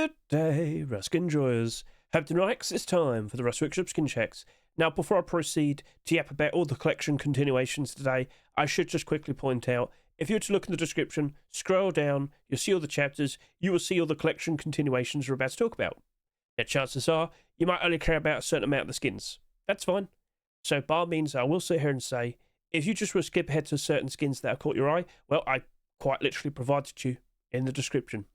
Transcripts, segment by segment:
Good day, Rusk enjoyers. Hope tonight it's time for the Rusk Workshop skin checks. Now, before I proceed to yap about all the collection continuations today, I should just quickly point out, if you were to look in the description, scroll down, you'll see all the chapters, you will see all the collection continuations we're about to talk about. Now, chances are, you might only care about a certain amount of the skins. That's fine. So, by all means, I will sit here and say, if you just will skip ahead to certain skins that have caught your eye, well, I quite literally provided you in the description.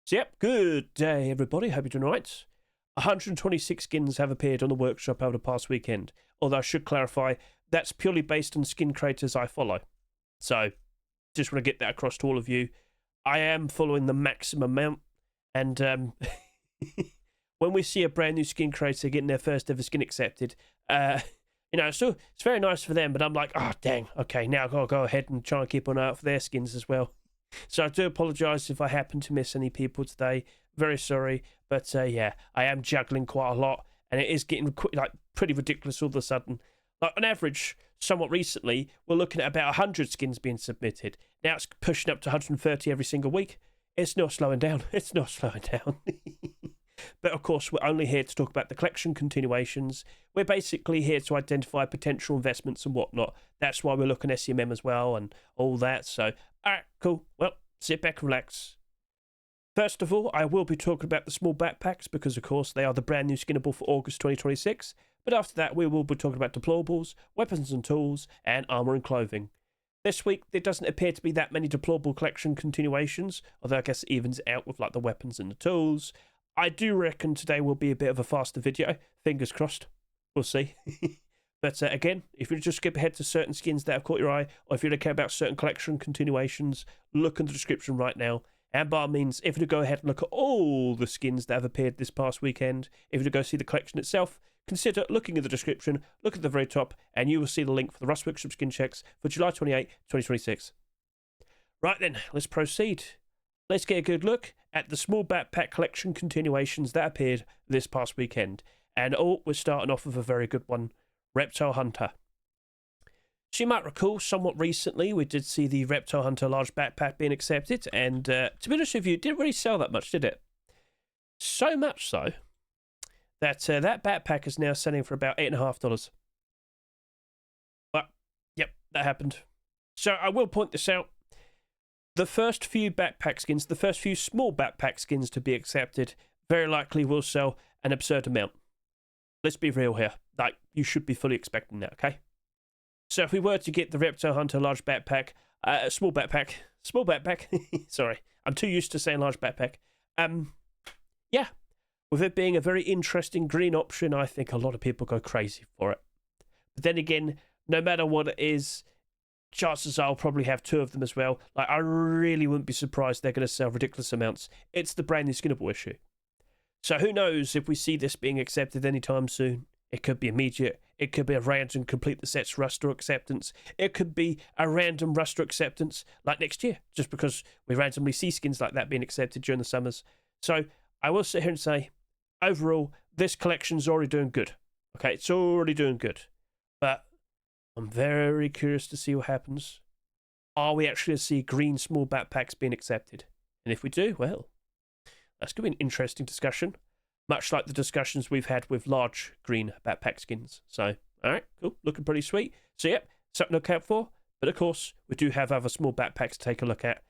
So, yep, good day, everybody. Hope you're doing right. 126 skins have appeared on the workshop over the past weekend, although I should clarify, that's purely based on skin creators I follow. So, just want to get that across to all of you. I am following the maximum amount, and when we see a brand new skin creator getting their first ever skin accepted, so it's very nice for them, but I'm like, oh, dang, okay, now I've got to go ahead and try and keep an eye out for their skins as well. So I do apologise if I happen to miss any people today. Very sorry, but yeah, I am juggling quite a lot, and it is getting pretty ridiculous all of a sudden. Like on average, somewhat recently, we're looking at about 100 skins being submitted. Now it's pushing up to 130 every single week. It's not slowing down. It's not slowing down. But of course, we're only here to talk about the collection continuations. We're basically here to identify potential investments and whatnot. That's why we're looking at SEMM as well and all that. So, alright, cool. Well, sit back and relax. First of all, I will be talking about the small backpacks because, of course, they are the brand new skinnable for August 2026. But after that, we will be talking about deployables, weapons and tools, and armour and clothing. This week, there doesn't appear to be that many deployable collection continuations, although I guess it evens out with like the weapons and the tools. I do reckon today will be a bit of a faster video. Fingers crossed. We'll see. But again, if you just skip ahead to certain skins that have caught your eye, or if you don't care about certain collection continuations, look in the description right now. And by all means, if you go ahead and look at all the skins that have appeared this past weekend, if you go see the collection itself, consider looking at the description, look at the very top, and you will see the link for the Rusk Workshop skin checks for July 28, 2026. Right then, let's proceed. Let's get a good look at the small backpack collection continuations that appeared this past weekend. And we're starting off with a very good one, Reptile Hunter. So you might recall, somewhat recently, we did see the Reptile Hunter large backpack being accepted, and to be honest with you, it didn't really sell that much, did it? So much so that that backpack is now selling for about $8.50. But, yep, that happened. So I will point this out. The first few backpack skins, the first few small backpack skins to be accepted, very likely will sell an absurd amount. Let's be real here. Like, you should be fully expecting that, okay? So if we were to get the Reptile Hunter large backpack, small backpack, sorry, I'm too used to saying large backpack. Yeah, with it being a very interesting green option, I think a lot of people go crazy for it. But then again, no matter what it is, chances are I'll probably have two of them as well. Like, I really wouldn't be surprised they're going to sell ridiculous amounts. It's the brand new Skinnable issue. So who knows if we see this being accepted anytime soon. It could be immediate. It could be a random complete the sets Ruster acceptance. It could be a random Ruster acceptance like next year, just because we randomly see skins like that being accepted during the summers. So I will sit here and say, overall, this collection's already doing good. Okay, it's already doing good. But I'm very curious to see what happens. Are we actually going to see green small backpacks being accepted? And if we do, well, that's going to be an interesting discussion. Much like the discussions we've had with large green backpack skins. So, alright, cool. Looking pretty sweet. So, yep, something to look out for. But of course, we do have other small backpacks to take a look at.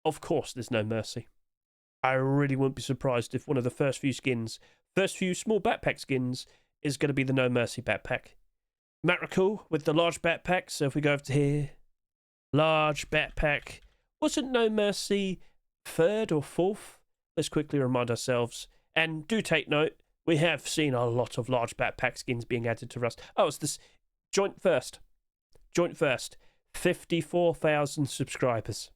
Of course, there's no mercy. I really wouldn't be surprised if one of the first few small backpack skins, is going to be the No Mercy backpack. You might recall with the large backpack, so if we go over to here, large backpack, wasn't No Mercy third or fourth? Let's quickly remind ourselves. And do take note, we have seen a lot of large backpack skins being added to Rust. Oh, it's this joint first. 54,000 subscribers.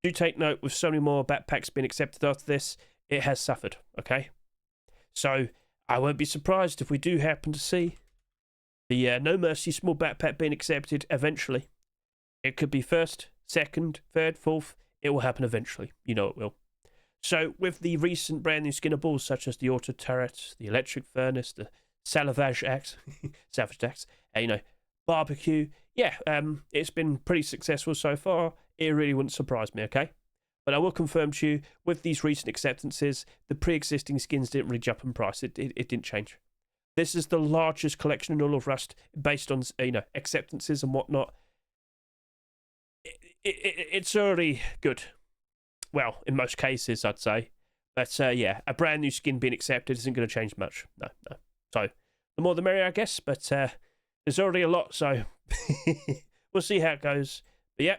Do take note, with so many more backpacks being accepted after this, it has suffered, okay? So, I won't be surprised if we do happen to see the No Mercy small backpack being accepted eventually. It could be first, second, third, fourth. It will happen eventually. You know it will. So, with the recent brand new Skinnables, such as the Auto Turret, the Electric Furnace, the Salvage Axe, Barbecue, yeah, it's been pretty successful so far. It really wouldn't surprise me, okay? But I will confirm to you, with these recent acceptances, the pre-existing skins didn't really jump in price. It didn't change. This is the largest collection in all of Rust, based on acceptances and whatnot. It's already good. Well, in most cases, I'd say. But yeah, a brand new skin being accepted isn't going to change much. No. So the more the merrier, I guess. But there's already a lot, so we'll see how it goes. But yeah,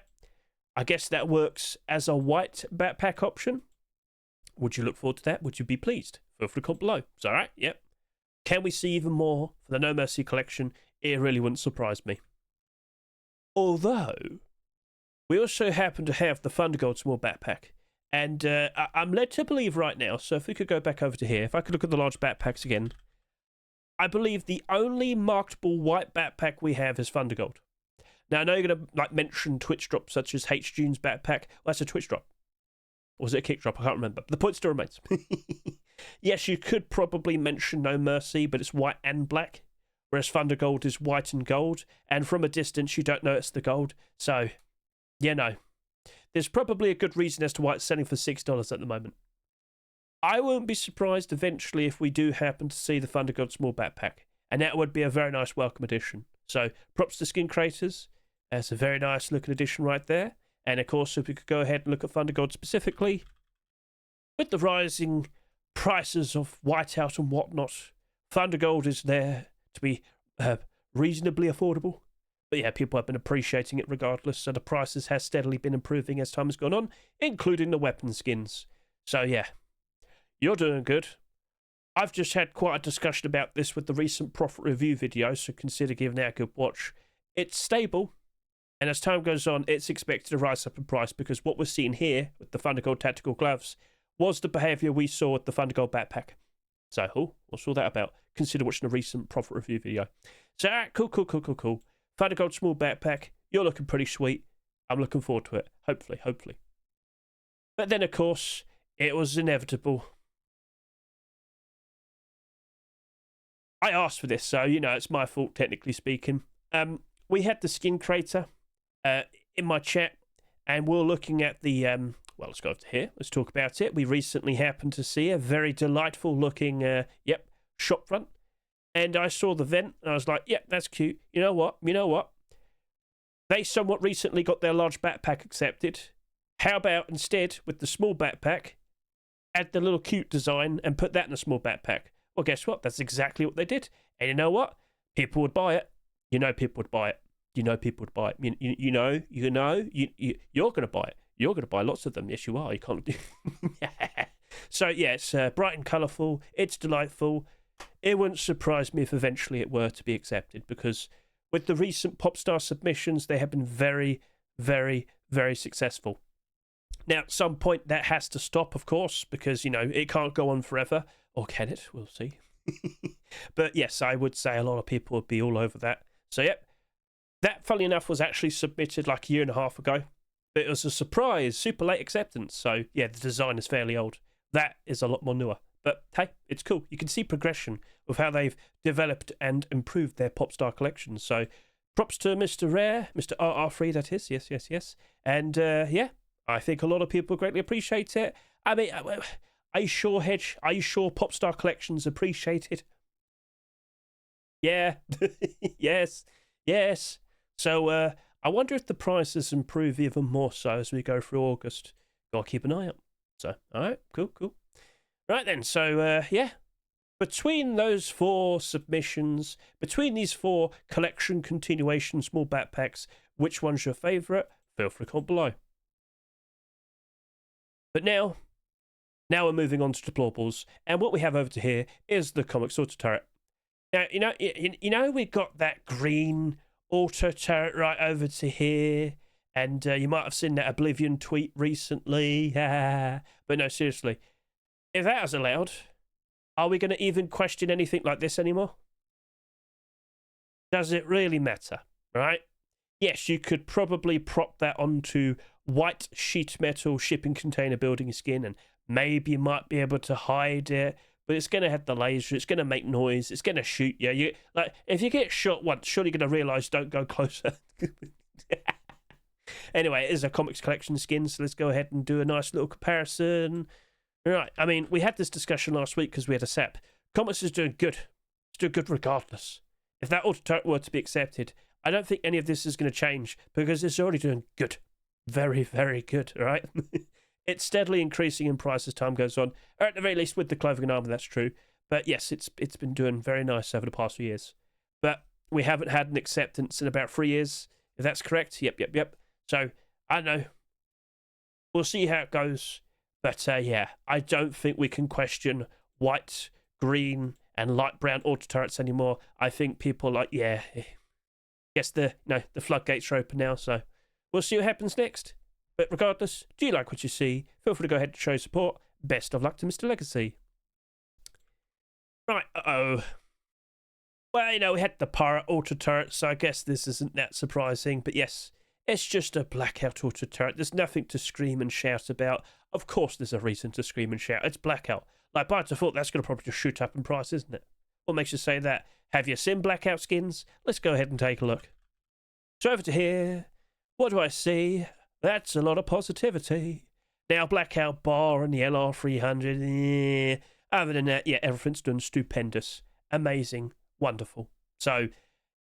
I guess that works as a white backpack option. Would you look forward to that? Would you be pleased? Feel free to comment below. It's all right. Yep. Can we see even more for the No Mercy collection? It really wouldn't surprise me. Although, we also happen to have the Thundergold small backpack. And I'm led to believe right now, so if we could go back over to here, if I could look at the large backpacks again, I believe the only marketable white backpack we have is Thundergold. Now, I know you're going to mention Twitch drops such as H. June's backpack. Well, that's a Twitch drop. Or was it a kick drop? I can't remember. But the point still remains. Yes, you could probably mention No Mercy, but it's white and black, whereas Thundergold is white and gold, and from a distance you don't notice the gold. So, yeah, no. There's probably a good reason as to why it's selling for $6 at the moment. I won't be surprised eventually if we do happen to see the Thundergold small backpack, and that would be a very nice welcome addition. So, props to skin creators. That's a very nice looking addition right there. And of course, if we could go ahead and look at Thundergold specifically, with the rising prices of whiteout and whatnot, Thundergold is there to be reasonably affordable. But yeah, people have been appreciating it regardless, so the prices has steadily been improving as time has gone on, including the weapon skins. So yeah, you're doing good. I've just had quite a discussion about this with the recent profit review video, so consider giving that a good watch. It's stable, and as time goes on, it's expected to rise up in price, because what we're seeing here with the Thundergold tactical gloves was the behaviour we saw with the Thundergold backpack. So, what's all that about? Consider watching a recent profit review video. So, cool. Thundergold small backpack, you're looking pretty sweet. I'm looking forward to it. Hopefully. But then, of course, it was inevitable. I asked for this, so, it's my fault, technically speaking. We had the skin creator in my chat, and we're looking at the... well, let's go over to here. Let's talk about it. We recently happened to see a very delightful looking, shop front. And I saw the vent, and I was like, yep, that's cute. You know what? They somewhat recently got their large backpack accepted. How about instead, with the small backpack, add the little cute design and put that in a small backpack? Well, guess what? That's exactly what they did. And you know what? People would buy it. People would buy it. You're going to buy it. You're going to buy lots of them. Yes, you are. You can't do... So, yeah, it's bright and colourful. It's delightful. It wouldn't surprise me if eventually it were to be accepted, because with the recent Popstar submissions, they have been very, very, very successful. Now, at some point, that has to stop, of course, because, it can't go on forever. Or can it? We'll see. But, yes, I would say a lot of people would be all over that. So, yep. That, funnily enough, was actually submitted like a year and a half ago. But it was a surprise, super late acceptance. So, yeah, the design is fairly old. That is a lot more newer. But, hey, it's cool. You can see progression of how they've developed and improved their Popstar collection. So, props to Mr. Rare, Mr. RR3, that is. Yes. And, yeah, I think a lot of people greatly appreciate it. I mean, are you sure, Hedge? Are you sure Popstar collections appreciate it? Yeah. Yes. So, I wonder if the prices improve even more so as we go through August. Gotta keep an eye out. So, alright, cool. Right then, so, yeah. Between those 4 submissions, between these 4 collection continuation small backpacks, which one's your favourite? Feel free to comment below. But now we're moving on to Deployables, and what we have over to here is the comic sorter turret. Now, we got that green auto turret right over to here, and you might have seen that Oblivion tweet recently. But no, seriously, if that is allowed, are we going to even question anything like this anymore? Does it really matter, right? Yes, you could probably prop that onto white sheet metal shipping container building skin, and maybe you might be able to hide it, but it's going to have the laser, it's going to make noise, it's going to shoot you. If you get shot once, surely you're going to realise don't go closer. Anyway, it is a comics collection skin, so let's go ahead and do a nice little comparison. Right, I mean, we had this discussion last week because we had a SEP. Comics is doing good. It's doing good regardless. If that auto turret were to be accepted, I don't think any of this is going to change because it's already doing good. Very, very good, right? It's steadily increasing in price as time goes on, or at the very least with the clothing and armor, that's true. But yes, it's been doing very nice over the past few years. But we haven't had an acceptance in about 3 years, if that's correct. Yep. So, I don't know. We'll see how it goes. But yeah, I don't think we can question white, green, and light brown auto turrets anymore. I think people are like, yeah, guess the floodgates are open now, so we'll see what happens next. But regardless, do you like what you see? Feel free to go ahead and show support. Best of luck to Mr. Legacy. Right, well, we had the pirate auto turret, so I guess this isn't that surprising. But yes, it's just a Blackout auto turret. There's nothing to scream and shout about. Of course there's a reason to scream and shout. It's Blackout. Like, by default, that's going to probably just shoot up in price, isn't it? What makes you say that? Have you seen Blackout skins? Let's go ahead and take a look. So over to here. What do I see? That's a lot of positivity. Now, Blackout bar and the LR300. Other than that, yeah, everything's done stupendous. Amazing. Wonderful. So,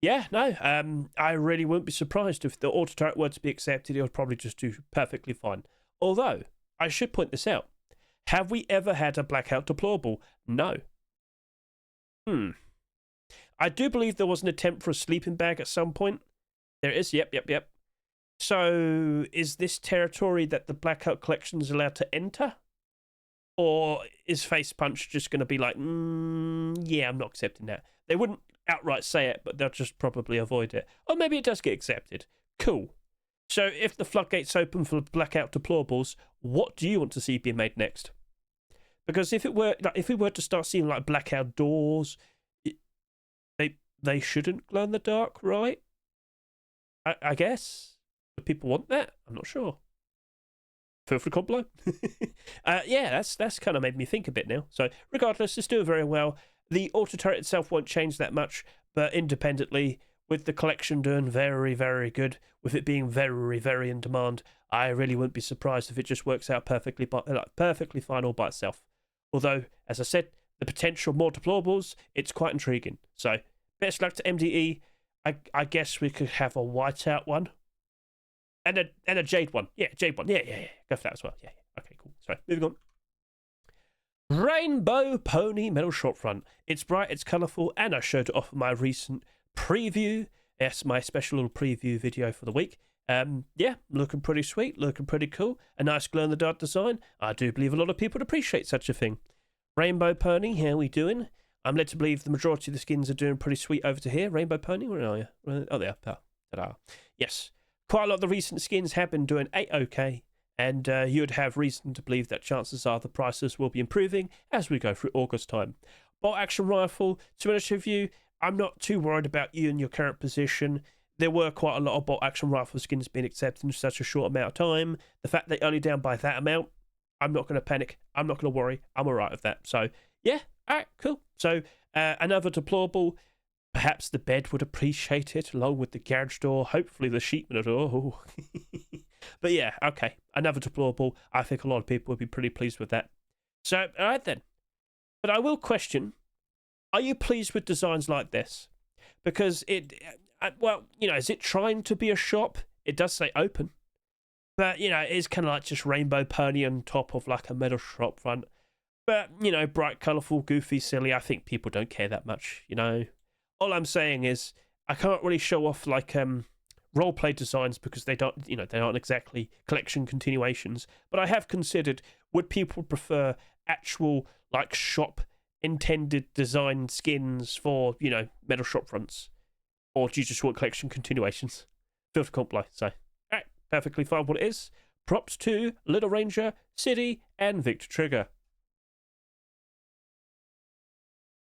yeah, no, I really wouldn't be surprised if the auto turret were to be accepted. It would probably just do perfectly fine. Although, I should point this out. Have we ever had a Blackout deployable? No. I do believe there was an attempt for a sleeping bag at some point. There is, yep. So, is this territory that the Blackout collection is allowed to enter? Or is Face Punch just going to be like, yeah, I'm not accepting that. They wouldn't outright say it, but they'll just probably avoid it. Or maybe it does get accepted. Cool. So, if the floodgates open for Blackout deplorables, what do you want to see being made next? Because if we were to start seeing like Blackout doors, they shouldn't glow in the dark, right? I guess. Do people want that? I'm not sure. Feel free to comment below. Yeah, that's kind of made me think a bit now. So regardless, it's doing very well. The auto turret itself won't change that much, but independently, with the collection doing very, very good, with it being very, very in demand, I really wouldn't be surprised if it just works out perfectly fine all by itself. Although, as I said, the potential more deplorables, it's quite intriguing. So, best luck to MDE. I guess we could have a whiteout one. And a jade one. Yeah, jade one. Yeah. Go for that as well. Yeah. Okay, cool. Sorry, moving on. Rainbow Pony Metal Short Front. It's bright, it's colourful, and I showed it off in my recent preview. Yes, my special little preview video for the week. Yeah, looking pretty sweet, looking pretty cool. A nice glow-in-the-dark design. I do believe a lot of people would appreciate such a thing. Rainbow Pony, how are we doing? I'm led to believe the majority of the skins are doing pretty sweet over to here. Rainbow Pony, where are you? Oh, there. Ta-da. Yes. Quite a lot of the recent skins have been doing A-OK, and you'd have reason to believe that chances are the prices will be improving as we go through August time. Bolt action rifle, to be honest with you, I'm not too worried about you in your current position. There were quite a lot of bolt action rifle skins being accepted in such a short amount of time. The fact they're only down by that amount, I'm not going to panic. I'm not going to worry. I'm all right with that. So, yeah, all right, cool. So, another deplorable. Perhaps the bed would appreciate it, along with the garage door, hopefully the sheepman door. But yeah, okay, another deplorable. I think a lot of people would be pretty pleased with that. So, all right then. But I will question, are you pleased with designs like this? Because well, is it trying to be a shop? It does say open. But, it's kind of like just Rainbow Pony on top of like a metal shop front. But, bright, colourful, goofy, silly, I think people don't care that much, All I'm saying is I can't really show off like roleplay designs because they don't, they aren't exactly collection continuations. But I have considered, would people prefer actual like shop intended design skins for, metal shop fronts? Or do you just want collection continuations? Feel free to comment below. So, alright, perfectly fine what it is. Props to Little Ranger, City, and Victor Trigger.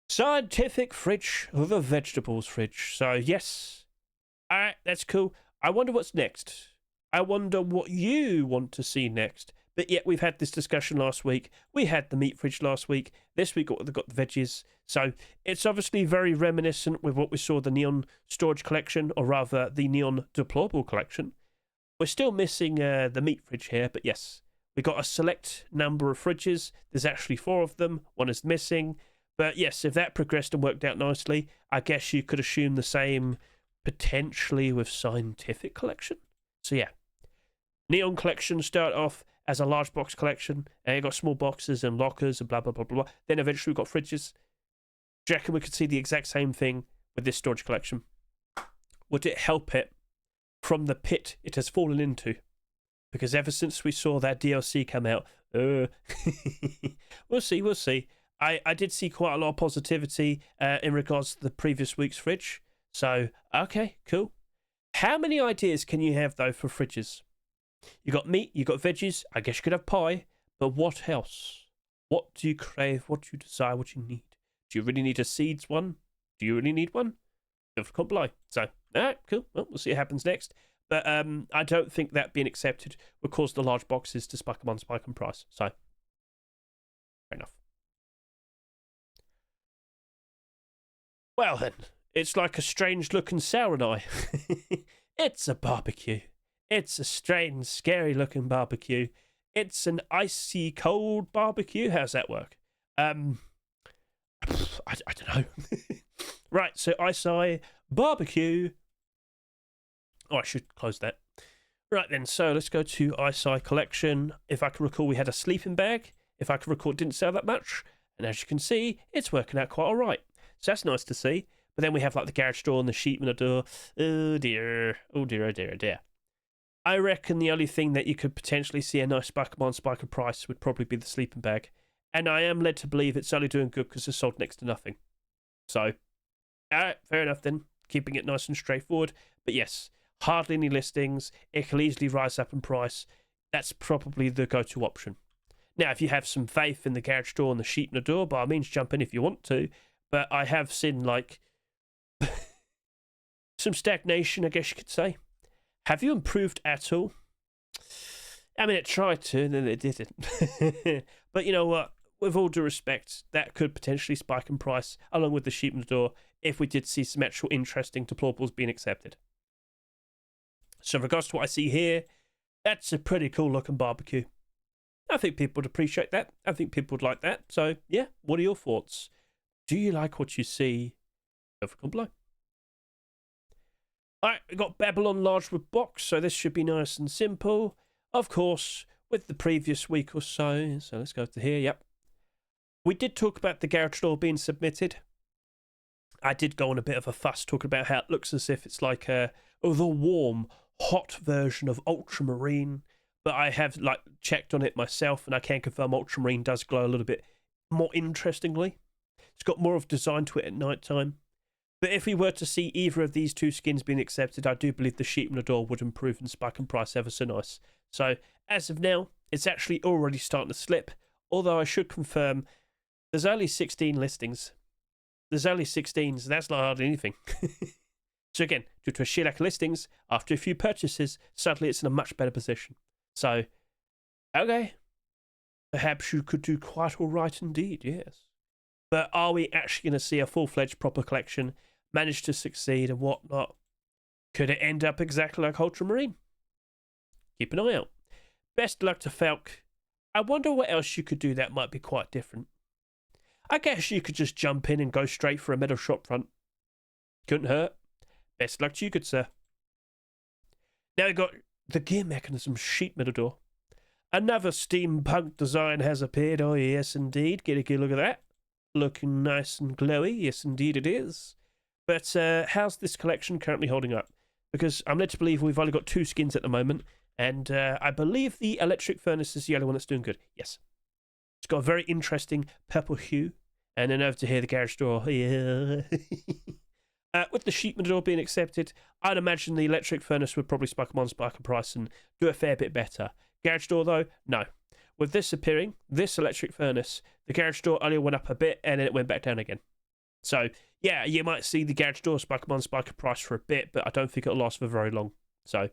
Scientific fridge with a vegetables fridge. So, yes. Alright, that's cool. I wonder what's next. I wonder what you want to see next. But yet, we've had this discussion last week. We had the meat fridge last week. This week, we've got the veggies. So, it's obviously very reminiscent with what we saw the Neon Storage Collection, or rather, the Neon Deplorable Collection. We're still missing the meat fridge here, but yes, we got a select number of fridges. There's actually 4 of them. 1 is missing. But yes, if that progressed and worked out nicely, I guess you could assume the same potentially with Scientific Collection. So yeah, Neon Collection start off as a large box collection, and you got small boxes and lockers and blah, blah, blah, blah, blah. Then eventually we got fridges. Do you reckon we could see the exact same thing with this storage collection? Would it help it from the pit it has fallen into? Because ever since we saw that DLC come out, we'll see. I did see quite a lot of positivity in regards to the previous week's fridge. So, okay, cool. How many ideas can you have, though, for fridges? You got meat, you got veggies, I guess you could have pie, but what else? What do you crave, what do you desire, what you need? Do you really need a seeds one? Do you really need one? Can't below. So, alright, cool. Well, we'll see what happens next. But I don't think that being accepted would cause the large boxes to spike in price. So, fair enough. Well then, it's like a strange looking sour eye. It's a barbecue. It's a strange, scary looking barbecue. It's an icy cold barbecue. How's that work? I don't know. Right, so icy barbecue. Oh, I should close that. Right then, so let's go to icy collection. If I can recall, we had a sleeping bag. If I can recall, it didn't sell that much. And as you can see, it's working out quite all right. So that's nice to see. But then we have like the garage door and the sheet in the door. Oh dear. Oh dear, oh dear, oh dear. I reckon the only thing that you could potentially see a nice spike of price would probably be the sleeping bag. And I am led to believe it's only doing good because it's sold next to nothing. So, alright, fair enough then. Keeping it nice and straightforward. But yes, hardly any listings. It can easily rise up in price. That's probably the go-to option. Now, if you have some faith in the garage door and the sheet in the door, by all means jump in if you want to. But I have seen, like, some stagnation, I guess you could say. Have you improved at all? I mean, it tried to, and then it didn't. But you know what? With all due respect, that could potentially spike in price, along with the sheep in the door, if we did see some actual interesting deplorables being accepted. So in regards to what I see here, that's a pretty cool looking barbecue. I think people would appreciate that. I think people would like that. So, yeah, what are your thoughts? Do you like what you see? Don't forget below. Alright, we got Babylon large wood box, so this should be nice and simple. Of course, with the previous week or so. So let's go to here, yep. We did talk about the garage door being submitted. I did go on a bit of a fuss talking about how it looks as if it's like the warm, hot version of Ultramarine. But I have like checked on it myself, and I can confirm Ultramarine does glow a little bit more interestingly. It's got more of design to it at night time. But if we were to see either of these two skins being accepted, I do believe the sheep in the door would improve and spike in price ever so nice. So, as of now, it's actually already starting to slip. Although I should confirm, there's only 16 listings. There's only 16, so that's not hardly anything. So again, due to a sheer lack of listings, after a few purchases, suddenly it's in a much better position. So, okay. Perhaps you could do quite all right indeed, yes. But are we actually going to see a full-fledged proper collection manage to succeed and whatnot? Could it end up exactly like Ultramarine? Keep an eye out. Best luck to Falk. I wonder what else you could do that might be quite different. I guess you could just jump in and go straight for a metal shop front. Couldn't hurt. Best luck to you, good sir. Now we've got the gear mechanism sheet metal door. Another steampunk design has appeared. Oh yes indeed. Get a good look at that. Looking nice and glowy. Yes indeed it is. But how's this collection currently holding up? Because I'm led to believe we've only got 2 skins at the moment. And I believe the electric furnace is the only one that's doing good. Yes. It's got a very interesting purple hue. And then over to here, the garage door. Yeah. With the sheet metal door being accepted, I'd imagine the electric furnace would probably spike a price and do a fair bit better. Garage door, though, no. With this appearing, this electric furnace, the garage door only went up a bit and then it went back down again. So, yeah, you might see the garage door spike a price for a bit, but I don't think it'll last for very long. So,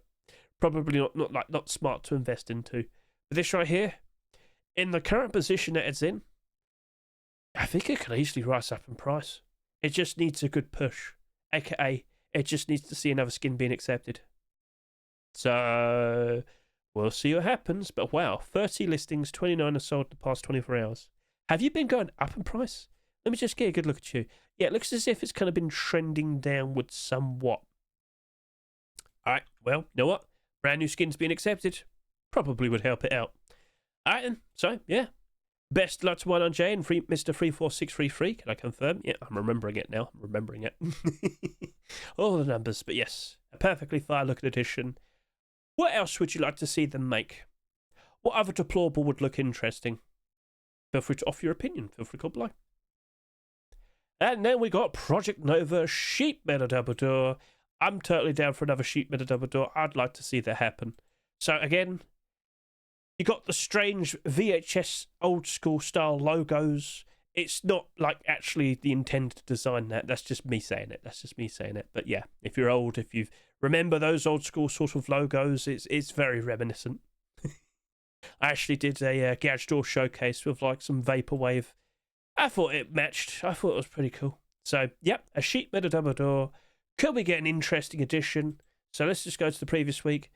probably not smart to invest into. But this right here, in the current position that it's in, I think it can easily rise up in price. It just needs a good push. AKA, it just needs to see another skin being accepted. So we'll see what happens. But wow, 30 listings, 29 are sold in the past 24 hours. Have you been going up in price? Let me just get a good look at you. Yeah, it looks as if it's kind of been trending downwards somewhat. All right, well, you know what? Brand new skins being accepted probably would help it out. All right, then. So, yeah. Best luck to 1RJ and Mr. 34633. Can I confirm? Yeah, I'm remembering it now. I'm remembering it. All the numbers. But yes, a perfectly fine-looking edition. What else would you like to see them make? What other deplorable would look interesting? Feel free to offer your opinion. Feel free to comment below. And then we got Project Nova Sheet Metal Double Door. I'm totally down for another Sheet Metal Double Door. I'd like to see that happen. So again, you got the strange VHS old school style logos. It's not like actually the intended design that. That's just me saying it. That's just me saying it. But yeah, if you're old, if you remember those old school sort of logos, it's very reminiscent. I actually did a Garage Door showcase with like some vaporwave. I thought it matched. I thought it was pretty cool. So, yep, a Sheet Metal Double Door. Could we get an interesting edition? So let's just go to the previous week.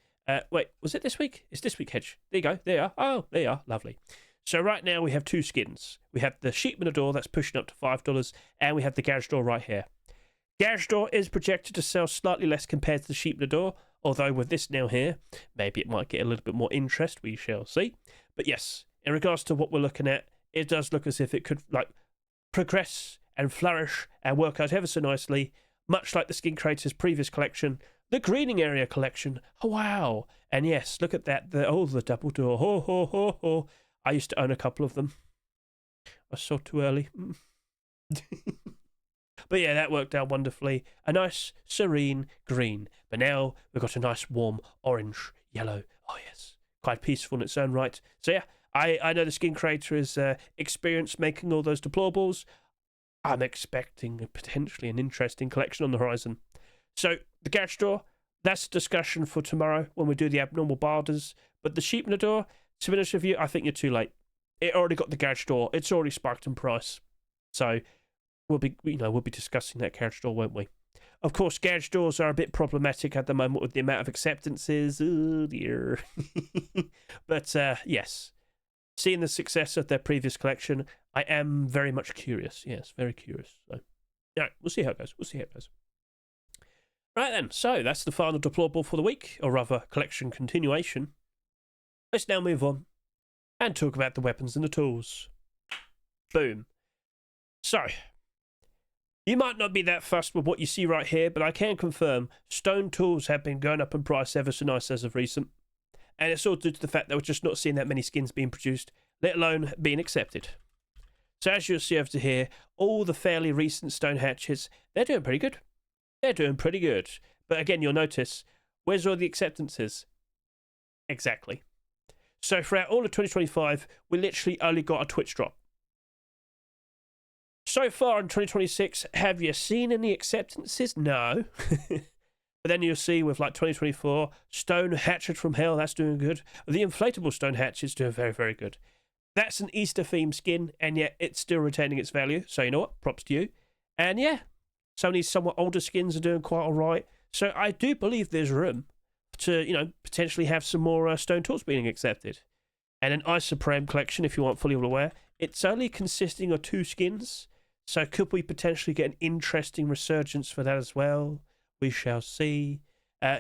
Wait, was it this week? It's this week, Hedge. There you go. There you are. Oh, there you are. Lovely. So right now we have two skins. We have the Sheet Metal Door that's pushing up to $5, and we have the Garage Door right here. Garage Door is projected to sell slightly less compared to the Sheet Metal Door, although with this now here, maybe it might get a little bit more interest. We shall see. But yes, in regards to what we're looking at, it does look as if it could like progress and flourish and work out ever so nicely, much like the Skin Creator's previous collection, the Greening Area collection. Oh, wow. And yes, look at that. The double door. Ho, ho, ho, ho. I used to own a couple of them. I saw too early. But yeah, that worked out wonderfully. A nice, serene green. But now we've got a nice, warm orange, yellow. Oh, yes. Quite peaceful in its own right. So yeah, I know the Skin Creator is experienced making all those deplorables. I'm expecting potentially an interesting collection on the horizon. So, the Garage Door, that's a discussion for tomorrow when we do the abnormal barders. But the Sheet Metal Door, to be honest with you, I think you're too late. It already got the Garage Door. It's already spiked in price. So, we'll be discussing that Garage Door, won't we? Of course, Garage Doors are a bit problematic at the moment with the amount of acceptances. Oh, dear. But, yes. Seeing the success of their previous collection, I am very much curious. Yes, very curious. So, yeah, we'll see how it goes. We'll see how it goes. Right then, so that's the final deplorable for the week, or rather, collection continuation. Let's now move on and talk about the weapons and the tools. Boom. So, you might not be that fussed with what you see right here, but I can confirm stone tools have been going up in price ever so nice as of recent. And it's all due to the fact that we're just not seeing that many skins being produced, let alone being accepted. So as you'll see over here, all the fairly recent stone hatchets, they're doing pretty good. They're doing pretty good. But again, you'll notice, where's all the acceptances? Exactly. So throughout all of 2025, we literally only got a Twitch drop. So far in 2026, have you seen any acceptances? No. But then you'll see with like 2024, Stone Hatchet from Hell, that's doing good. The inflatable Stone Hatchet's doing very, very good. That's an Easter themed skin, and yet it's still retaining its value. So you know what? Props to you. And yeah, some of these somewhat older skins are doing quite all right. So I do believe there's room to, potentially have some more stone tools being accepted. And an Isoparam collection, if you aren't fully aware, it's only consisting of 2 skins. So could we potentially get an interesting resurgence for that as well? We shall see.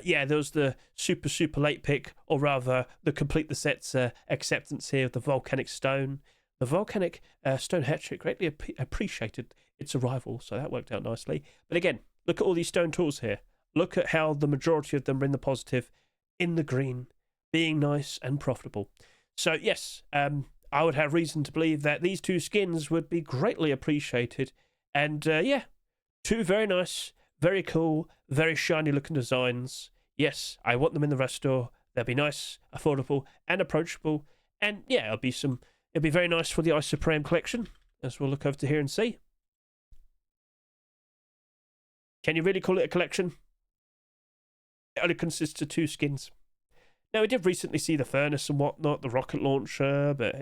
Yeah, there was the super, super late pick, or rather, the complete the sets acceptance here of the Volcanic Stone. The Volcanic Stone Hatchet greatly appreciated its arrival, so that worked out nicely. But again, look at all these stone tools here. Look at how the majority of them are in the positive, in the green, being nice and profitable. So yes, I would have reason to believe that these 2 skins would be greatly appreciated. And yeah, 2 very nice, very cool, very shiny looking designs. Yes, I want them in the restore. They'll be nice, affordable, and approachable. And yeah, it'll be very nice for the Isoparam collection, as we'll look over to here and see. Can you really call it a collection? It only consists of 2 skins. Now, we did recently see the furnace and whatnot, the rocket launcher, but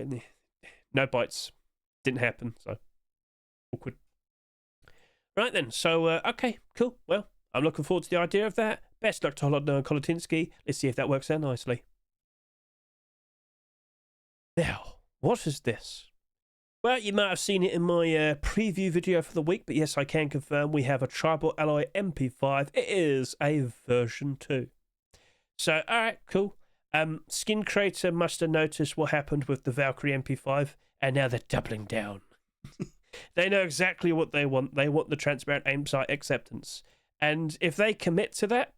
no bites. Didn't happen, so awkward. Right then, so, okay, cool. Well, I'm looking forward to the idea of that. best luck to Holodno and Kolotinsky. Let's see if that works out nicely. Now, what is this? Well, you might have seen it in my preview video for the week, but yes, I can confirm we have a tribal Alloy MP5. It is a version 2. So, alright, cool. Skin Creator must have noticed what happened with the VALKYRIE MP5, and now they're doubling down. They know exactly what they want. They want the transparent aim sight acceptance. And if they commit to that,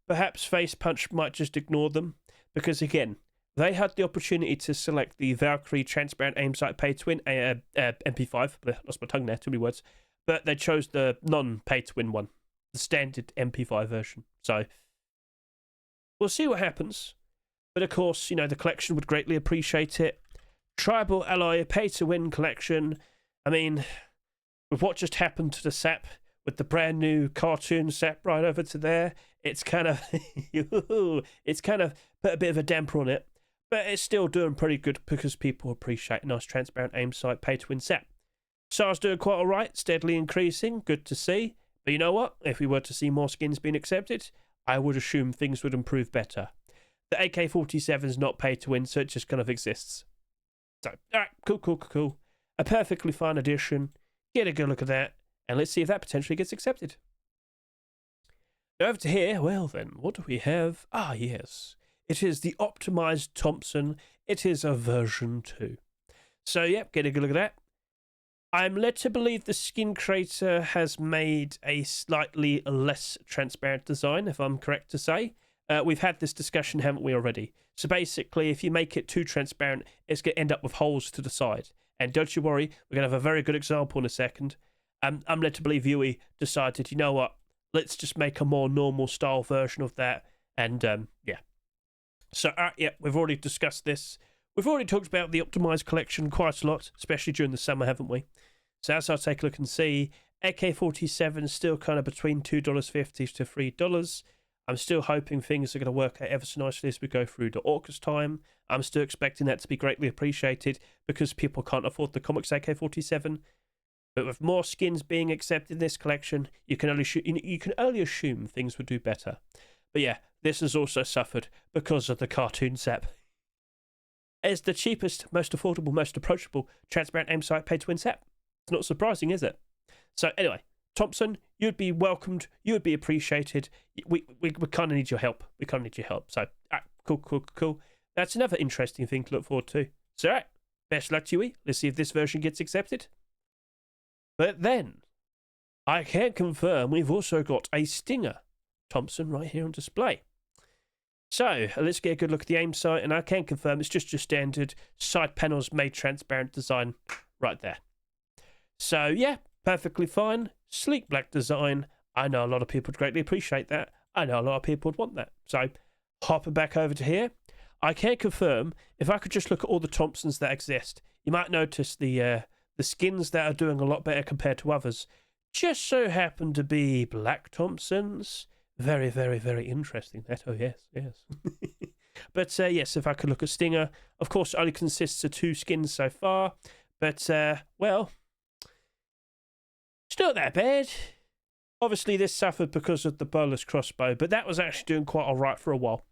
perhaps Facepunch might just ignore them, because again, they had the opportunity to select the VALKYRIE transparent aim sight pay-to-win MP5. Lost my tongue there, too many words. But they chose the non-pay-to-win one, the standard MP5 version. So we'll see what happens. But of course, you know, the collection would greatly appreciate it. Tribal Alloy pay-to-win collection. I mean, with what just happened to the SAP, with the brand new cartoon SAP right over to there, it's kind of it's kind of put a bit of a damper on it. But it's still doing pretty good because people appreciate a nice transparent aim sight pay-to-win SAP. SAR's doing quite alright, steadily increasing, good to see. But you know what? If we were to see more skins being accepted, I would assume things would improve better. The AK-47 is not pay-to-win, so it just kind of exists. So, alright, cool. A perfectly fine addition. Get a good look at that, and let's see if that potentially gets accepted. Now over to here, well then, what do we have? Ah, yes. It is the optimized Thompson. It is a version 2. So, yep, get a good look at that. I'm led to believe the Skin Creator has made a slightly less transparent design, if I'm correct to say. We've had this discussion, haven't we, already? So basically, if you make it too transparent, it's going to end up with holes to the side. And don't you worry, we're going to have a very good example in a second. I'm led to believe Yui decided, you know what, let's just make a more normal style version of that. And, yeah. So, yeah, we've already discussed this. We've already talked about the optimized collection quite a lot, especially during the summer, haven't we? So as I'll take a look and see, AK-47 is still kind of between $2.50 to $3. I'm still hoping things are going to work out ever so nicely as we go through the Orcus time. I'm still expecting that to be greatly appreciated because people can't afford the comics AK-47. But with more skins being accepted in this collection, you can only assume things would do better. But yeah, this has also suffered because of the cartoon SAP. It's the cheapest, most affordable, most approachable transparent aim sight pay-to-win SAP. It's not surprising, is it? So anyway, Thompson, you'd be welcomed. You would be appreciated. We kind of need your help. We kind of need your help. So, cool. That's another interesting thing to look forward to. So, all right, best luck to you. Let's see if this version gets accepted. But then, I can confirm we've also got a Stinger Thompson right here on display. So, let's get a good look at the aim sight, and I can confirm it's just your standard side panels made transparent design right there. So, yeah, perfectly fine. Sleek black design. I know a lot of people would greatly appreciate that. I know a lot of people would want that. So, hopping back over to here, I can confirm, if I could just look at all the Thompsons that exist, you might notice the skins that are doing a lot better compared to others just so happen to be black Thompsons. Very, very, very interesting. That, oh, yes. But, yes, if I could look at Stinger, of course, it only consists of 2 skins so far. But, well, it's not that bad. Obviously, this suffered because of the bolus crossbow, but that was actually doing quite all right for a while.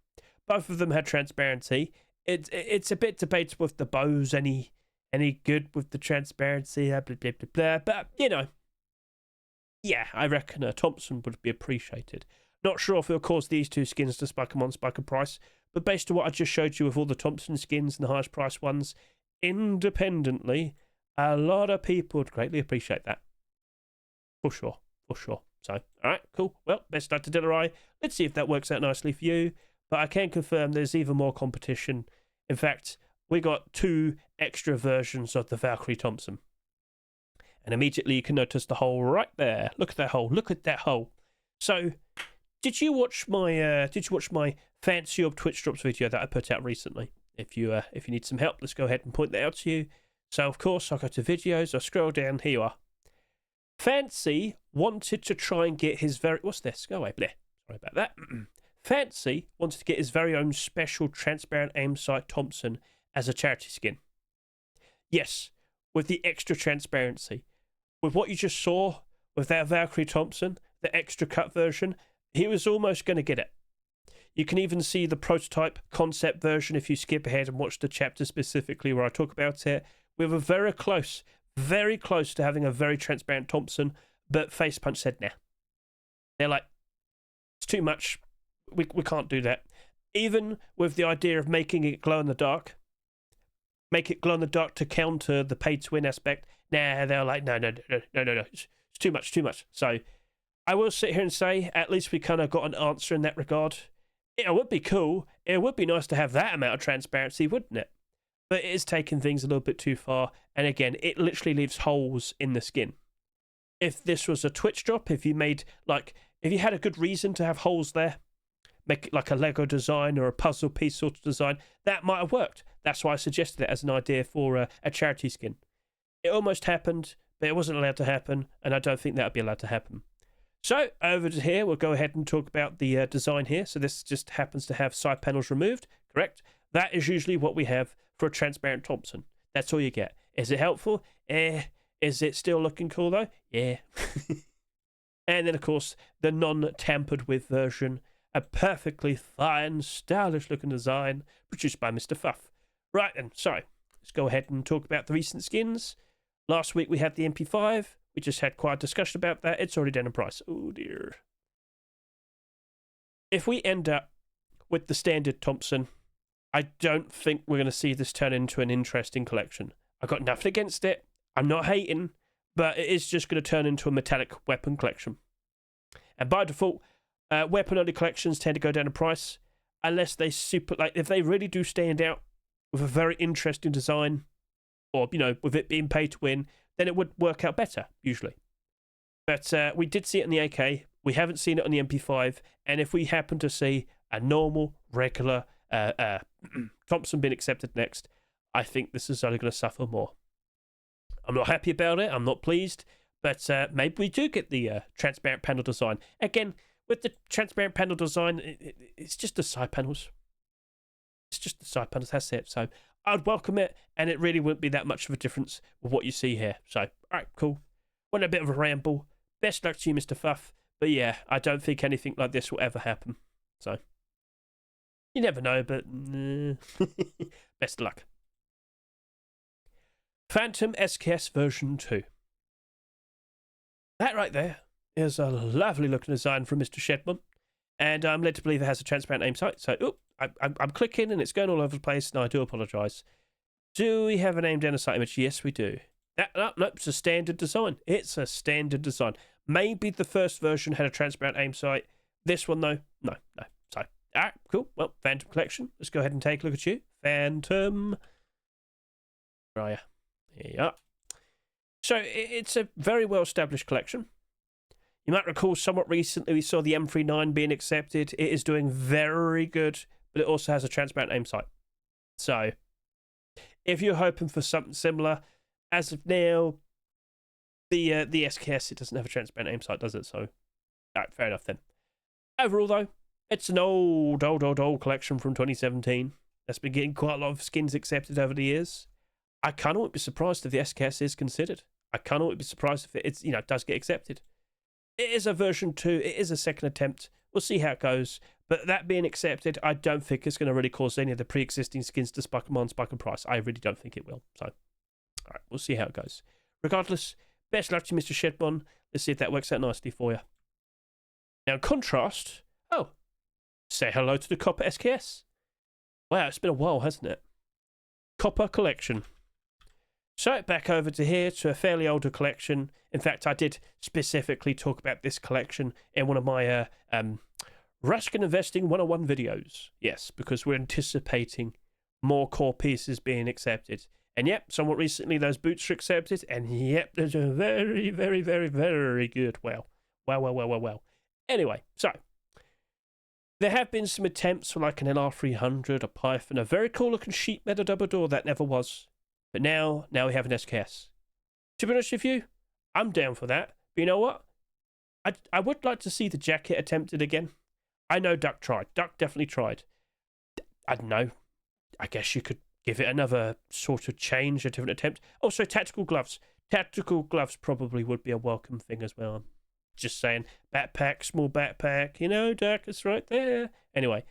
Both of them had transparency. It's a bit debatable if the bow's any good with the transparency, blah, blah, blah, blah. But, you know, yeah, I reckon a Thompson would be appreciated. Not sure if it'll cause these 2 skins to spike them on spike a price, but based on what I just showed you with all the Thompson skins and the highest price ones, independently, a lot of people would greatly appreciate that. For sure. So, alright, cool. Well, best luck to Delarai. Let's see if that works out nicely for you. But I can confirm there's even more competition. In fact, we got 2 extra versions of the VALKYRIE Thompson. And immediately you can notice the hole right there. Look at that hole. So, did you watch my Fancy Orb Twitch Drops video that I put out recently? If you need some help, let's go ahead and point that out to you. So of course I'll go to videos, I'll scroll down, here you are. Fancy wanted to try and get his very what's this? Go away, bleh. Sorry about that. Fancy wanted to get his very own special transparent aim sight Thompson as a charity skin. Yes, with the extra transparency. With what you just saw with that VALKYRIE Thompson, the extra cut version, he was almost going to get it. You can even see the prototype concept version if you skip ahead and watch the chapter specifically where I talk about it. We were very close to having a very transparent Thompson, but Facepunch said nah. They're like, it's too much. We can't do that. Even with the idea of making it glow in the dark, make it glow in the dark to counter the pay to win aspect. Nah, they're like, no. It's too much. So I will sit here and say, at least we kind of got an answer in that regard. It would be cool. It would be nice to have that amount of transparency, wouldn't it? But it is taking things a little bit too far. And again, it literally leaves holes in the skin. If this was a Twitch drop, if you had a good reason to have holes there, make it like a Lego design or a puzzle piece sort of design, that might have worked. That's why I suggested it as an idea for a charity skin. It almost happened, but it wasn't allowed to happen, and I don't think that would be allowed to happen. So, over to here, we'll go ahead and talk about the design here. So this just happens to have side panels removed, correct? That is usually what we have for a transparent Thompson. That's all you get. Is it helpful? Is it still looking cool, though? Yeah. And then, of course, the non-tampered with version. A perfectly fine, stylish-looking design produced by Mr. Fuff. Right then, so let's go ahead and talk about the recent skins. Last week we had the MP5. We just had quite a discussion about that. It's already down in price. Oh, dear. If we end up with the standard Thompson, I don't think we're going to see this turn into an interesting collection. I've got nothing against it. I'm not hating, but it is just going to turn into a metallic weapon collection. And by default, weapon-only collections tend to go down in price unless they if they really do stand out with a very interesting design, or, with it being pay to win, then it would work out better, usually. But we did see it in the AK. We haven't seen it on the MP5. And if we happen to see a normal, regular Thompson being accepted next, I think this is only going to suffer more. I'm not happy about it. I'm not pleased. But maybe we do get the transparent panel design. Again, with the transparent panel design, it's just the side panels. It's just the side panels, that's it. So I'd welcome it, and it really wouldn't be that much of a difference with what you see here. So, all right, cool. Went a bit of a ramble. Best luck to you, Mr. Fuff. But yeah, I don't think anything like this will ever happen. So, you never know, but best of luck. Phantom SKS version 2. That right there is a lovely looking design from Mr. Shedman. And I'm led to believe it has a transparent aim sight. So, I'm clicking and it's going all over the place, and I do apologise. Do we have an aim down a sight image? Yes, we do. Nope, it's a standard design. It's a standard design. Maybe the first version had a transparent aim sight. This one, though, no. So, all right, cool. Well, Phantom Collection. Let's go ahead and take a look at you. Phantom. Where are you? Here you are. So, it's a very well-established collection. You might recall somewhat recently we saw the M39 being accepted. It is doing very good, but it also has a transparent aim sight. So, if you're hoping for something similar, as of now, the SKS, it doesn't have a transparent aim sight, does it? So, all right, fair enough then. Overall, though, it's an old collection from 2017 that's been getting quite a lot of skins accepted over the years. I kind of wouldn't be surprised if the SKS is considered. I kind of wouldn't be surprised if it does get accepted. It is a version 2. It is a second attempt. We'll see how it goes. But that being accepted, I don't think it's going to really cause any of the pre-existing skins to spike in price. I really don't think it will. So, all right, we'll see how it goes. Regardless, best luck to Mr. Shedbon. Let's see if that works out nicely for you. Now, in contrast, say hello to the Copper SKS. Wow, it's been a while, hasn't it? Copper collection. So, back over to here, to a fairly older collection. In fact, I did specifically talk about this collection in one of my Ruskin Investing 101 videos. Yes, because we're anticipating more core pieces being accepted. And yep, somewhat recently those boots are accepted. And yep, those are very, very, very, very good. Well. Anyway, so there have been some attempts for like an LR300, a Python, a very cool looking sheet metal double door that never was. But now we have an SKS. To be honest with you, I'm down for that. But you know what? I would like to see the jacket attempted again. I know Duck tried. Duck definitely tried. I don't know. I guess you could give it another sort of change, a different attempt. Also, tactical gloves. Tactical gloves probably would be a welcome thing as well. Just saying. Backpack, small backpack, you know, Dirk, it's right there. Anyway,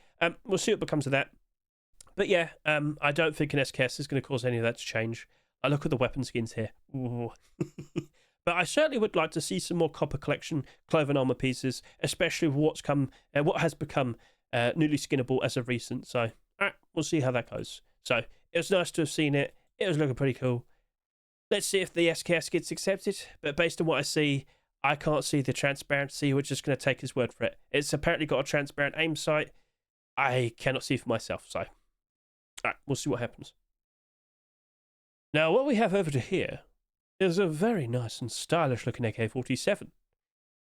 we'll see what becomes of that. But yeah, I don't think an SKS is going to cause any of that to change. I look at the weapon skins here. Ooh. But I certainly would like to see some more copper collection clothing armor pieces, especially with what has become newly skinnable as of recent. So, all right, we'll see how that goes. So, it was nice to have seen it. It was looking pretty cool. Let's see if the SKS gets accepted. But based on what I see, I can't see the transparency. We're just going to take his word for it. It's apparently got a transparent aim sight. I cannot see for myself. So, all right, we'll see what happens. Now, what we have over to here is a very nice and stylish looking AK-47.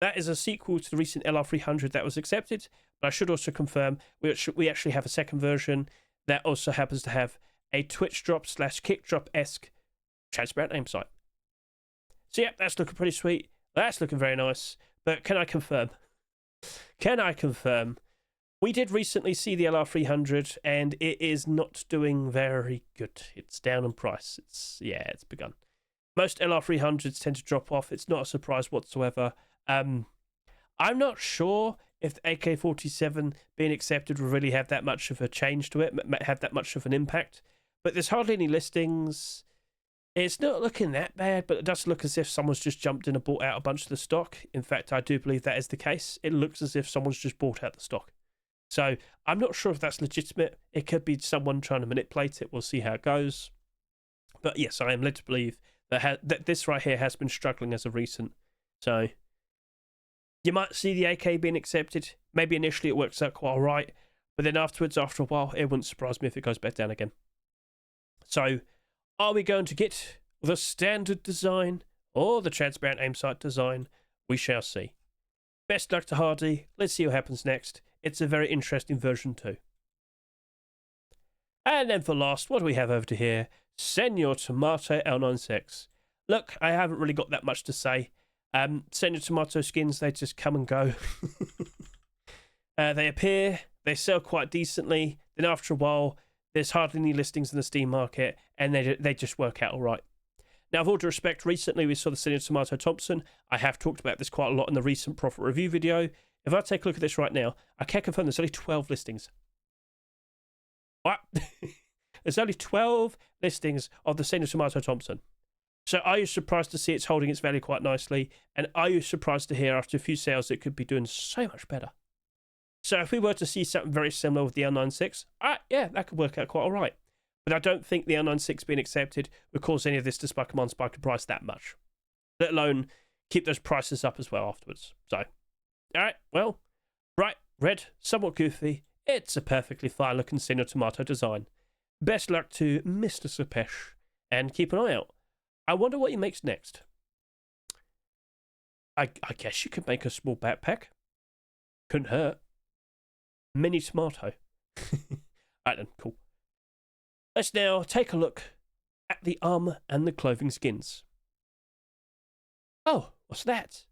That is a sequel to the recent LR300 that was accepted, but I should also confirm we actually have a second version that also happens to have a twitch drop / kick drop-esque transparent aim sight. So yeah, that's looking pretty sweet. That's looking very nice. But can I confirm? We did recently see the LR300 and it is not doing very good. It's down in price. It's begun. Most LR300s tend to drop off. It's not a surprise whatsoever. I'm not sure if the AK-47 being accepted will really have that much of a change to it, have that much of an impact. But there's hardly any listings. It's not looking that bad, but it does look as if someone's just jumped in and bought out a bunch of the stock. In fact, I do believe that is the case. It looks as if someone's just bought out the stock. So I'm not sure if that's legitimate. It could be someone trying to manipulate it. We'll see how it goes. But yes, I am led to believe that this right here has been struggling as of recent. So you might see the AK being accepted. Maybe initially it works out quite all right, but then afterwards, after a while, it wouldn't surprise me if it goes back down again. So are we going to get the standard design or the transparent aim sight design? We shall see. Best luck to Hardy. Let's see what happens next. It's a very interesting version too. And then for last, what do we have over to here? Señor Tomato L96. Look, I haven't really got that much to say. Señor Tomato skins, they just come and go. They appear, they sell quite decently, then after a while, there's hardly any listings in the Steam market, and they just work out all right. Now, with all due respect, recently we saw the Señor Tomato Thompson. I have talked about this quite a lot in the recent profit review video. If I take a look at this right now, I can confirm there's only 12 listings. What? There's only 12 listings of the Señor Tomato Thompson. So are you surprised to see it's holding its value quite nicely? And are you surprised to hear after a few sales it could be doing so much better? So if we were to see something very similar with the L96, yeah, that could work out quite all right. But I don't think the L96 being accepted would cause any of this to spike in price that much. Let alone keep those prices up as well afterwards. So, alright, well, bright, red, somewhat goofy. It's a perfectly fine looking Señor Tomato design. Best luck to Mr. Sepesh, and keep an eye out. I wonder what he makes next. I guess you could make a small backpack. Couldn't hurt. Mini tomato. Alright then, cool. Let's now take a look at the armor and the clothing skins. Oh, what's that?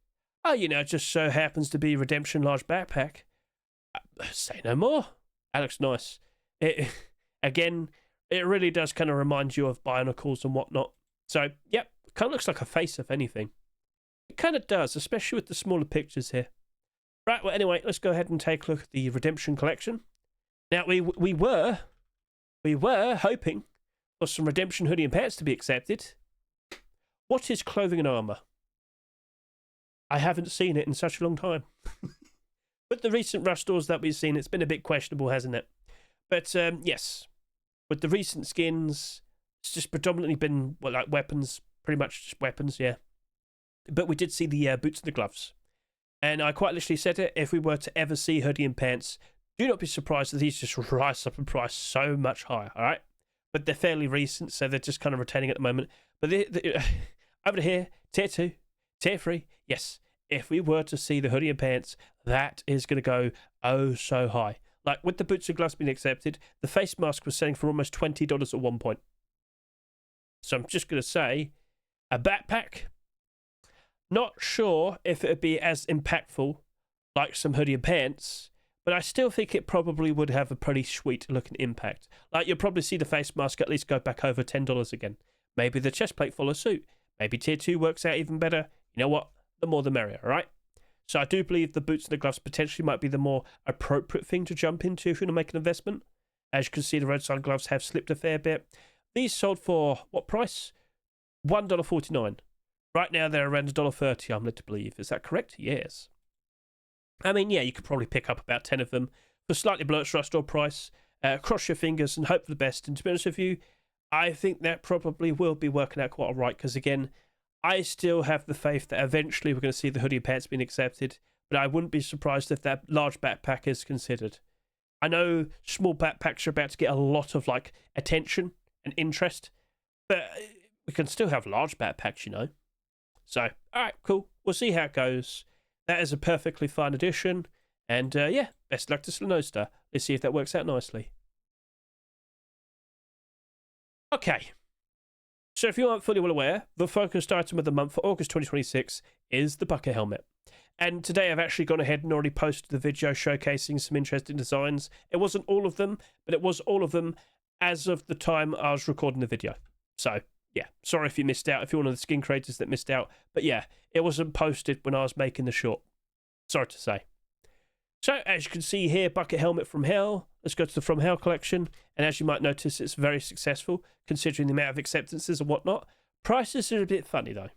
Oh, you know, it just so happens to be Redemption Large Backpack. Say no more. That looks nice. Again, it really does kind of remind you of Bionicles and whatnot. So, yep, kind of looks like a face, if anything. It kind of does, especially with the smaller pictures here. Right, well, anyway, let's go ahead and take a look at the Redemption collection. Now, we were hoping for some Redemption hoodie and pants to be accepted. What is clothing and armor? I haven't seen it in such a long time. With the recent rush stores that we've seen, it's been a bit questionable, hasn't it? But, yes, with the recent skins, it's just predominantly been, well, like weapons, pretty much just weapons, yeah. But we did see the boots and the gloves. And I quite literally said it, if we were to ever see hoodie and pants, do not be surprised that these just rise up in price so much higher, all right? But they're fairly recent, so they're just kind of retaining at the moment. But over here, tier 2, tier 3, yes. If we were to see the hoodie and pants, that is going to go oh so high. Like with the boots and gloves being accepted, the face mask was selling for almost $20 at one point. So I'm just going to say, a backpack, not sure if it would be as impactful like some hoodie and pants, but I still think it probably would have a pretty sweet looking impact. Like you'll probably see the face mask at least go back over $10 again. Maybe the chest plate follows suit. Maybe tier 2 works out even better. You know what? The more the merrier, all right? So I do believe the boots and the gloves potentially might be the more appropriate thing to jump into if you want to make an investment. As you can see, the roadside gloves have slipped a fair bit. These sold for what price? $1.49. Right now they're around $1.30, I'm led to believe. Is that correct? Yes. I mean, yeah, you could probably pick up about 10 of them for slightly below its store price. Cross your fingers and hope for the best. And to be honest with you, I think that probably will be working out quite all right, because again, I still have the faith that eventually we're going to see the hoodie pants being accepted, but I wouldn't be surprised if that large backpack is considered. I know small backpacks are about to get a lot of like attention and interest, but we can still have large backpacks, you know. So, alright, cool. We'll see how it goes. That is a perfectly fine addition. And yeah, best luck to Slanosta. Let's see if that works out nicely. Okay. So if you aren't fully well aware, the focused item of the month for August 2026 is the bucket helmet. And today I've actually gone ahead and already posted the video showcasing some interesting designs. It wasn't all of them, but it was all of them as of the time I was recording the video. So, yeah, sorry if you missed out, if you're one of the skin creators that missed out. But yeah, it wasn't posted when I was making the short. Sorry to say. So, as you can see here, bucket helmet from Hell. Let's go to the From Hell collection. And as you might notice, it's very successful, considering the amount of acceptances and whatnot. Prices are a bit funny, though.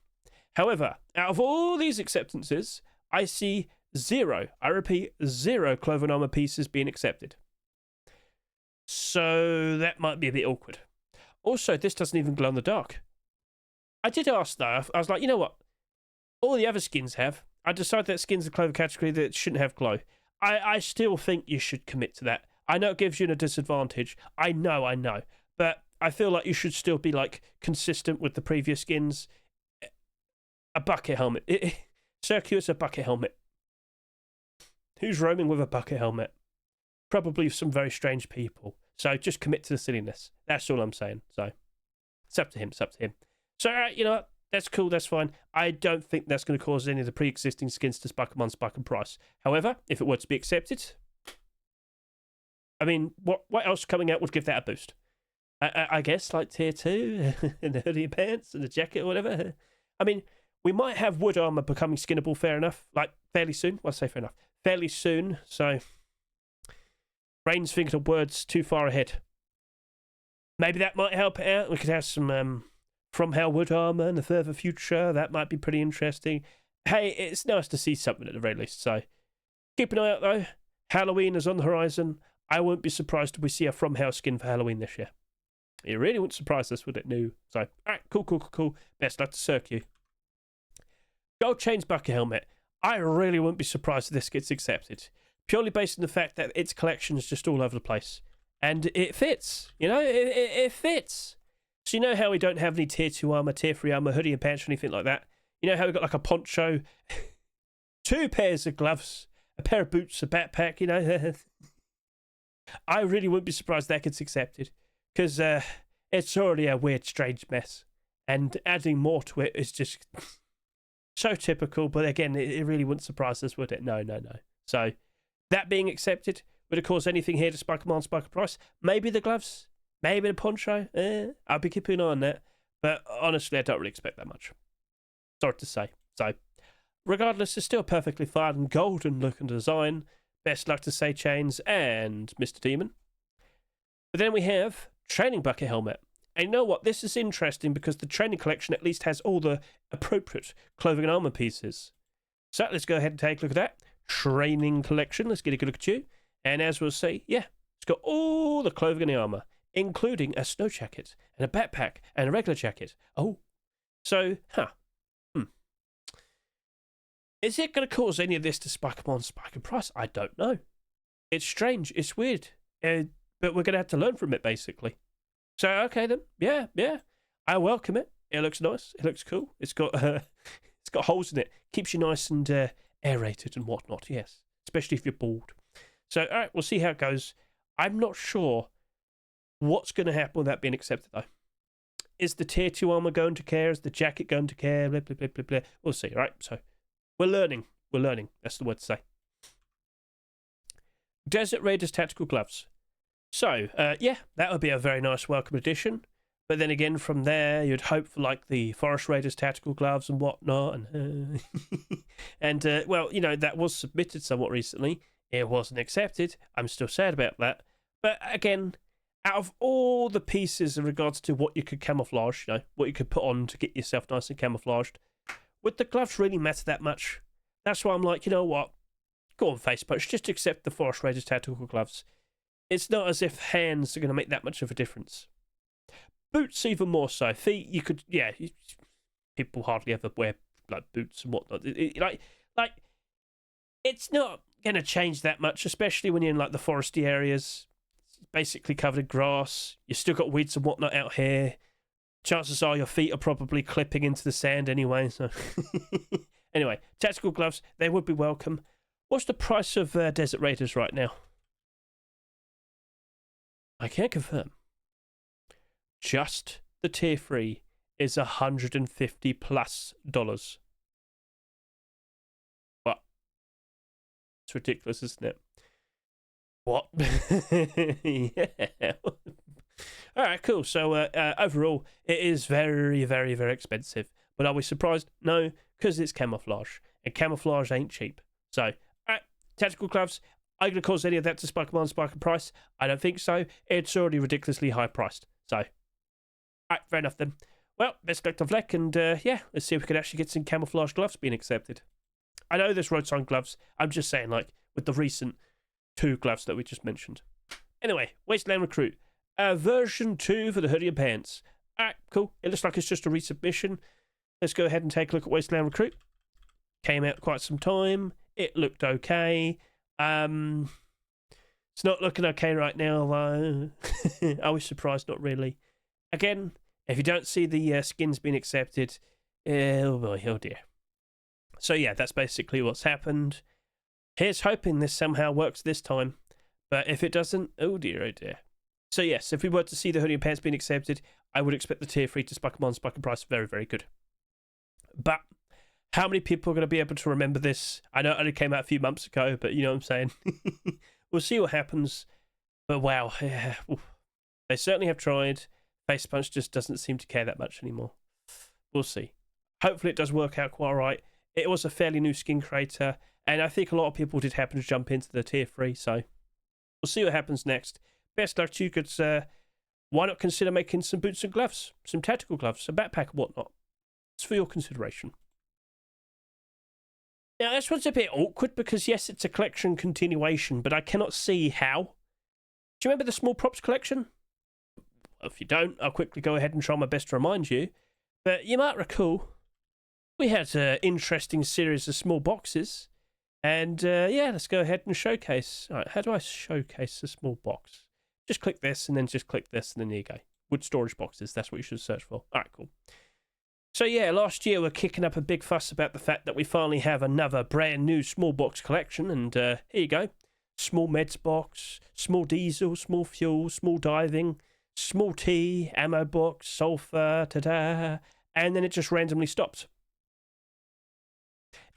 However, out of all these acceptances, I see 0, I repeat, 0 clothing armor pieces being accepted. So, that might be a bit awkward. Also, this doesn't even glow in the dark. I did ask, though. I was like, you know what? All the other skins have. I decided that skins are clothing category that shouldn't have glow. I still think you should commit to that. I know it gives you a disadvantage. I know. But I feel like you should still be, like, consistent with the previous skins. A bucket helmet. Circuit's a bucket helmet. Who's roaming with a bucket helmet? Probably some very strange people. So just commit to the silliness. That's all I'm saying. So it's up to him. So, you know what? That's cool, that's fine. I don't think that's going to cause any of the pre-existing skins to spike on spike in price. However, if it were to be accepted, I mean, what else coming out would give that a boost? I guess, like tier 2, and the hoodie pants, and the jacket, or whatever. I mean, we might have wood armor becoming skinnable, fair enough. Like, fairly soon. Well, I say fair enough. Fairly soon, so... Brain's thinking of words too far ahead. Maybe that might help it out. We could have some... From Hell wood armor in the further future. That might be pretty interesting. Hey, it's nice to see something at the very least. So keep an eye out though. Halloween is on the horizon. I won't be surprised if we see a From Hell skin for Halloween this year. It really wouldn't surprise us, would it? No. So, alright, cool. Best luck to Cirque. Gold Chains bucket helmet. I really wouldn't be surprised if this gets accepted. Purely based on the fact that its collection is just all over the place. And it fits. You know, it fits. So you know how we don't have any tier 2 armor, tier 3 armor, hoodie and pants or anything like that? You know how we got like a poncho, 2 pairs of gloves, a pair of boots, a backpack, you know? I really wouldn't be surprised that gets accepted. Because it's already a weird, strange mess. And adding more to it is just so typical. But again, it really wouldn't surprise us, would it? No. So that being accepted, would it cause anything here to spike a price? Maybe the gloves. Maybe the poncho. I'll be keeping an eye on that. But honestly, I don't really expect that much. Sorry to say. So, regardless, it's still perfectly fine and golden looking design. Best luck to Say Chains and Mr. Demon. But then we have Training Bucket Helmet. And you know what? This is interesting because the training collection at least has all the appropriate clothing and armor pieces. So, let's go ahead and take a look at that. Training collection. Let's get a good look at you. And as we'll see, yeah, it's got all the clothing and the armor, including a snow jacket and a backpack and a regular jacket. Oh, so, Is it going to cause any of this to spike in price? I don't know. It's strange. It's weird. But we're going to have to learn from it, basically. So, okay then. Yeah. I welcome it. It looks nice. It looks cool. It's got holes in it. Keeps you nice and aerated and whatnot, yes. Especially if you're bored. So, all right, we'll see how it goes. I'm not sure what's going to happen with that being accepted, though. Is the tier 2 armor going to care? Is the jacket going to care? Blah, blah, blah, blah, blah. We'll see, right? So, we're learning. That's the word to say. Desert Raiders Tactical Gloves. So, yeah, that would be a very nice welcome addition. But then again, from there, you'd hope for like the Forest Raiders tactical gloves and whatnot. And, well, you know, that was submitted somewhat recently. It wasn't accepted. I'm still sad about that. But again, out of all the pieces in regards to what you could camouflage, you know, what you could put on to get yourself nice and camouflaged, would the gloves really matter that much? That's why I'm like, you know what? Go on, Face Punch, just accept the Forest Raiders tactical gloves. It's not as if hands are going to make that much of a difference. Boots even more so. Feet, you could, yeah. People hardly ever wear like boots and whatnot. Like, it's not going to change that much, especially when you're in like the foresty areas. It's basically covered in grass. You still got weeds and whatnot out here. Chances are your feet are probably clipping into the sand anyway. So, anyway, tactical gloves, they would be welcome. What's the price of Desert Raiders right now? I can't confirm. Just the tier 3 is $150+. What? It's ridiculous, isn't it? What? Yeah. All right, cool. So overall, it is very, very, very expensive. But are we surprised? No, because it's camouflage. And camouflage ain't cheap. So, all right, tactical gloves. Are you going to cause any of that to spike on spike in price? I don't think so. It's already ridiculously high priced. So, alright, fair enough then. Well, best of luck, and yeah, let's see if we can actually get some camouflage gloves being accepted. I know there's road sign gloves. I'm just saying, like, with the recent 2 gloves that we just mentioned. Anyway, Wasteland Recruit. Version 2 for the hoodie and pants. Alright, cool. It looks like it's just a resubmission. Let's go ahead and take a look at Wasteland Recruit. Came out quite some time. It looked okay. It's not looking okay right now, though. I was surprised, not really. Again, if you don't see the skins being accepted, oh boy, oh dear. So yeah, that's basically what's happened. Here's hoping this somehow works this time. But if it doesn't, oh dear, oh dear. So yes, if we were to see the hoodie and pants being accepted, I would expect the tier 3 to spike them on, spike and price very, very good. But how many people are going to be able to remember this? I know it only came out a few months ago, but you know what I'm saying? We'll see what happens. But wow, yeah, they certainly have tried. Face Punch just doesn't seem to care that much anymore. We'll see. Hopefully it does work out quite right. It was a fairly new skin creator, and I think a lot of people did happen to jump into the tier 3, so we'll see what happens next. Best luck to you, because why not consider making some boots and gloves, some tactical gloves, a backpack and whatnot. It's for your consideration. Now, this one's a bit awkward because, yes, it's a collection continuation, but I cannot see how. Do you remember the Small Props collection? Well, if you don't, I'll quickly go ahead and try my best to remind you. But you might recall, we had an interesting series of small boxes. And, yeah, let's go ahead and showcase. All right, how do I showcase a small box? Just click this, and then just click this, and then there you go. Wood storage boxes, that's what you should search for. All right, cool. So yeah, last year we're kicking up a big fuss about the fact that we finally have another brand new small box collection, and here you go. Small meds box, small diesel, small fuel, small diving, small tea, ammo box, sulfur, ta-da, and then it just randomly stops.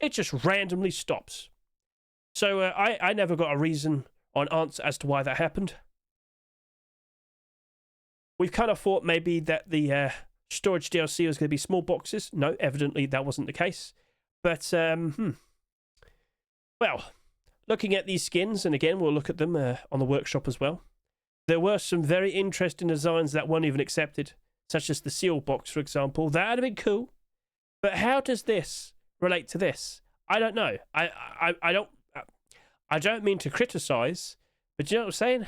It just randomly stops. So I never got a reason or an answer as to why that happened. We've kind of thought maybe that the storage DLC was going to be small boxes. No, evidently that wasn't the case. But, well, looking at these skins, and again, we'll look at them on the workshop as well. There were some very interesting designs that weren't even accepted, such as the seal box, for example. That would have been cool. But how does this relate to this? I don't know. I don't mean to criticize, but you know what I'm saying?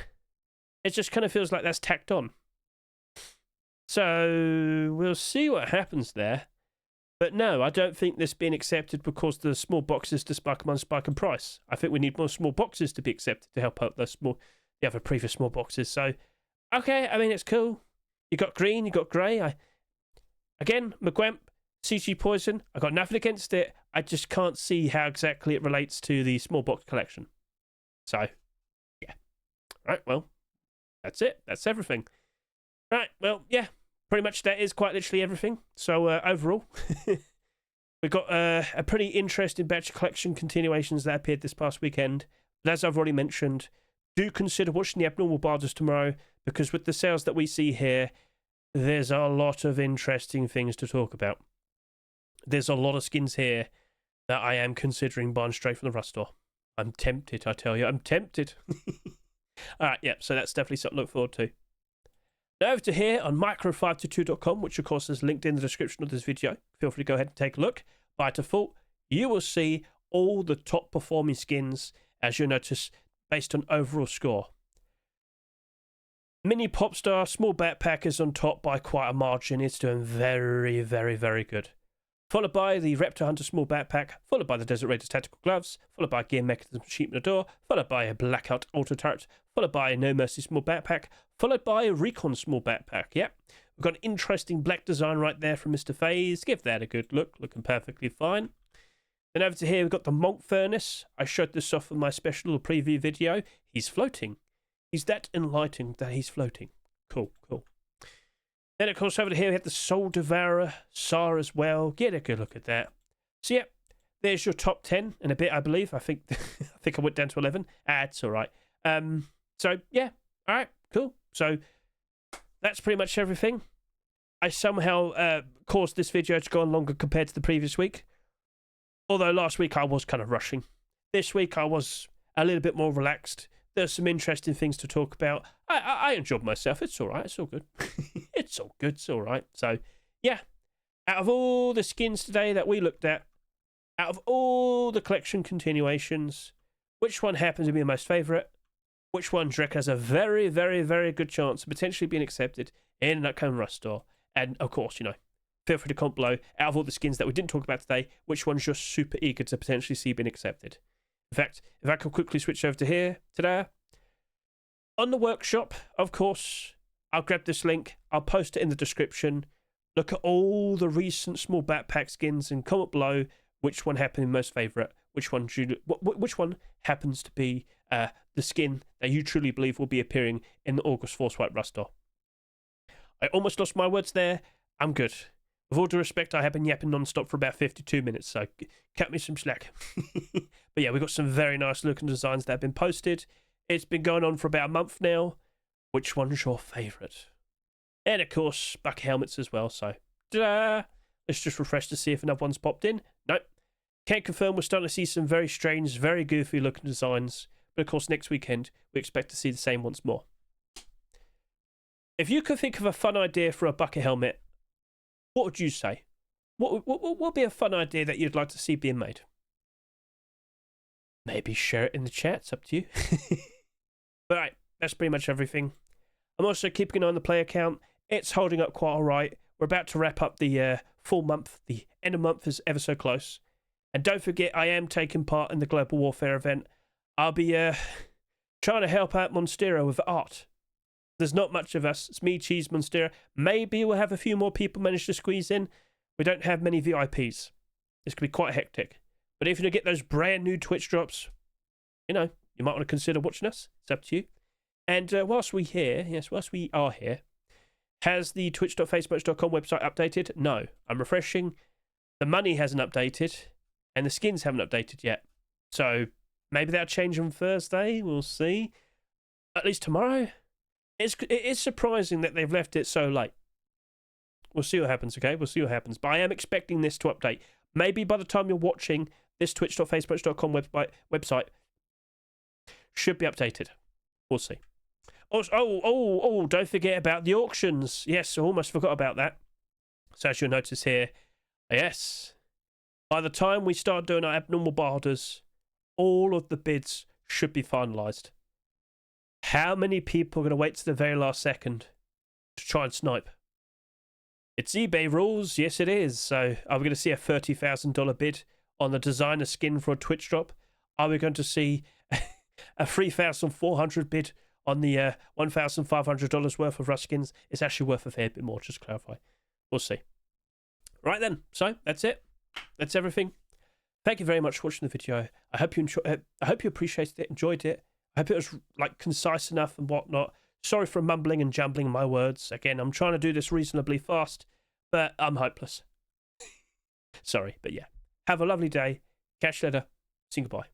It just kind of feels like that's tacked on. So we'll see what happens there. But no, I don't think this being accepted because the small boxes to spike them on spike and price. I think we need more small boxes to be accepted to help out the other previous small boxes. So, okay, I mean, it's cool. You got green, you got grey. Again, McGwamp, CG Poison, I got nothing against it. I just can't see how exactly it relates to the small box collection. So, yeah. Right, well, that's it. That's everything. Right, well, yeah, pretty much that is quite literally everything. So, overall, we've got a pretty interesting batch of collection continuations that appeared this past weekend. But as I've already mentioned, do consider watching the Abnormal Barders tomorrow, because with the sales that we see here, there's a lot of interesting things to talk about. There's a lot of skins here that I am considering buying straight from the Rust store. I'm tempted, I tell you. I'm tempted. Alright, yeah, so that's definitely something to look forward to. Now over to here on micro522.com, which of course is linked in the description of this video. Feel free to go ahead and take a look. By default, you will see all the top performing skins, as you'll notice, based on overall score. Mini Popstar Small Backpack is on top by quite a margin. It's doing very, very, very good. Followed by the Raptor Hunter Small Backpack, followed by the Desert Raiders Tactical Gloves, followed by Gear Mechanism Sheep in the Door, followed by a Blackout Auto Turret, followed by a No Mercy Small Backpack, followed by a Recon Small Backpack. Yep, we've got an interesting black design right there from Mr. FaZe. Give that a good look, looking perfectly fine. Then over to here, we've got the Monk Furnace. I showed this off in my special little preview video. He's floating. He's that enlightening that he's floating. Cool, cool. Then, of course, over to here, we have the Soul Devourer, SAR as well. Get a good look at that. So, yeah, there's your top 10 in a bit, I believe. I think I went down to 11. It's all right. So, yeah, all right, cool. So, that's pretty much everything. I somehow caused this video to go on longer compared to the previous week. Although last week I was kind of rushing. This week I was a little bit more relaxed. There's some interesting things to talk about. I enjoyed myself. It's all right. It's all good. It's all good. It's all right. So, yeah. Out of all the skins today that we looked at, out of all the collection continuations, which one happens to be the most favourite? Which one do you reckon has a very, very, very good chance of potentially being accepted in an upcoming Rust store? And, of course, you know, feel free to comment below, out of all the skins that we didn't talk about today, which ones you're super eager to potentially see being accepted. In fact, if I could quickly switch over to here, today, on the workshop, of course, I'll grab this link, I'll post it in the description, look at all the recent small backpack skins and comment below which one happened most favourite, which one happens to be the skin that you truly believe will be appearing in the August Force White Rust store. I almost lost my words there, I'm good. With all due respect, I have been yapping non-stop for about 52 minutes, so cut me some slack. But yeah, we've got some very nice looking designs that have been posted. It's been going on for about a month now. Which one's your favourite? And of course, bucket helmets as well, so ta-da! Let's just refresh to see if another one's popped in. Nope. Can't confirm, we're starting to see some very strange, very goofy looking designs. But of course, next weekend, we expect to see the same once more. If you could think of a fun idea for a bucket helmet, what would you say? What would be a fun idea that you'd like to see being made? Maybe share it in the chat. It's up to you. But right, that's pretty much everything. I'm also keeping an eye on the player count. It's holding up quite all right. We're about to wrap up the full month. The end of month is ever so close. And don't forget, I am taking part in the Global Warfare event. I'll be trying to help out Monstera with art. There's not much of us. It's me, Cheese, Monstera. Maybe we'll have a few more people manage to squeeze in. We don't have many VIPs. This could be quite hectic. But if you get those brand new Twitch drops, you know, you might want to consider watching us. It's up to you. And whilst we are here, has the twitch.facebook.com website updated? No. I'm refreshing. The money hasn't updated. And the skins haven't updated yet. So maybe that'll change on Thursday. We'll see. At least tomorrow. It is surprising that they've left it so late. We'll see what happens, okay? We'll see what happens. But I am expecting this to update. Maybe by the time you're watching, this twitch.facebook.com website should be updated. We'll see. Oh, don't forget about the auctions. Yes, I almost forgot about that. So as you'll notice here, yes, by the time we start doing our abnormal barders, all of the bids should be finalised. How many people are going to wait to the very last second to try and snipe? It's eBay rules. Yes, it is. So are we going to see a $30,000 bid on the designer skin for a Twitch drop? Are we going to see a $3,400 bid on the $1,500 worth of Rust skins? It's actually worth a fair bit more, just to clarify. We'll see. Right then. So that's it. That's everything. Thank you very much for watching the video. I hope you appreciated it, enjoyed it. I hope it was like concise enough and whatnot. Sorry for mumbling and jumbling my words. Again, I'm trying to do this reasonably fast, but I'm hopeless. Sorry, but yeah. Have a lovely day. Catch you later. See you, goodbye.